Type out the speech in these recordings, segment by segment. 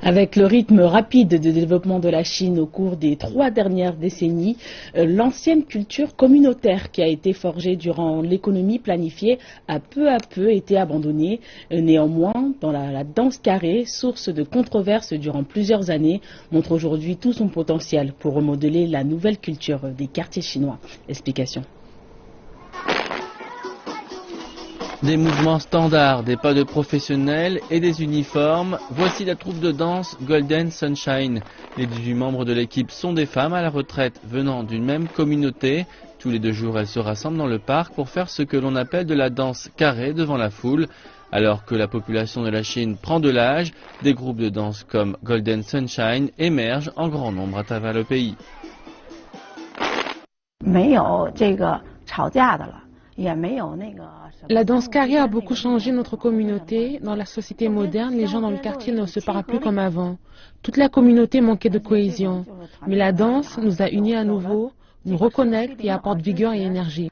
Avec le rythme rapide de développement de la Chine au cours des 3 dernières décennies, l'ancienne culture communautaire qui a été forgée durant l'économie planifiée a peu à peu été abandonnée. Néanmoins, dans la danse carrée, source de controverses durant plusieurs années, montre aujourd'hui tout son potentiel pour remodeler la nouvelle culture des quartiers chinois. Explication. Des mouvements standards, des pas de professionnels et des uniformes, voici la troupe de danse Golden Sunshine. Les 18 membres de l'équipe sont des femmes à la retraite venant d'une même communauté. Tous les 2 jours, elles se rassemblent dans le parc pour faire ce que l'on appelle de la danse carrée devant la foule. Alors que la population de la Chine prend de l'âge, des groupes de danse comme Golden Sunshine émergent en grand nombre à travers le pays. La danse carrée a beaucoup changé notre communauté. Dans la société moderne, les gens dans le quartier ne se parlent plus comme avant. Toute la communauté manquait de cohésion. Mais la danse nous a unis à nouveau, nous reconnecte et apporte vigueur et énergie.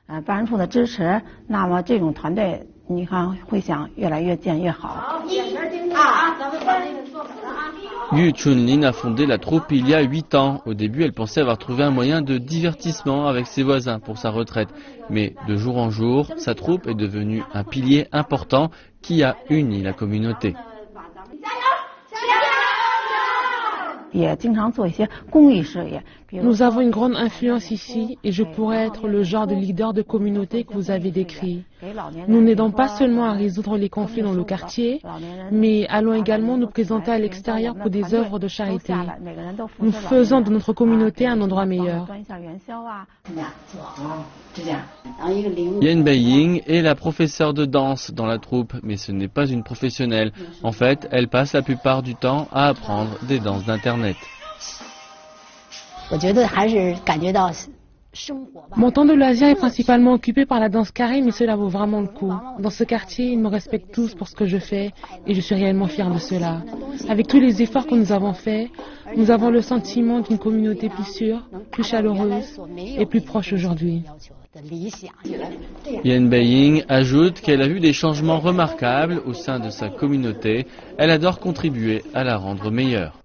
Yu Chunlin a fondé la troupe il y a 8 ans. Au début, elle pensait avoir trouvé un moyen de divertissement avec ses voisins pour sa retraite. Mais de jour en jour, sa troupe est devenue un pilier important qui a uni la communauté. Nous avons une grande influence ici et je pourrais être le genre de leader de communauté que vous avez décrit. Nous n'aidons pas seulement à résoudre les conflits dans le quartier, mais allons également nous présenter à l'extérieur pour des œuvres de charité. Nous faisons de notre communauté un endroit meilleur. Yan Beiying est la professeure de danse dans la troupe, mais ce n'est pas une professionnelle. En fait, elle passe la plupart du temps à apprendre des danses d'Internet. Mon temps de loisir est principalement occupé par la danse carrée, mais cela vaut vraiment le coup. Dans ce quartier, ils me respectent tous pour ce que je fais et je suis réellement fière de cela. Avec tous les efforts que nous avons faits, nous avons le sentiment d'une communauté plus sûre, plus chaleureuse et plus proche aujourd'hui. Yan Beiying ajoute qu'elle a vu des changements remarquables au sein de sa communauté. Elle adore contribuer à la rendre meilleure.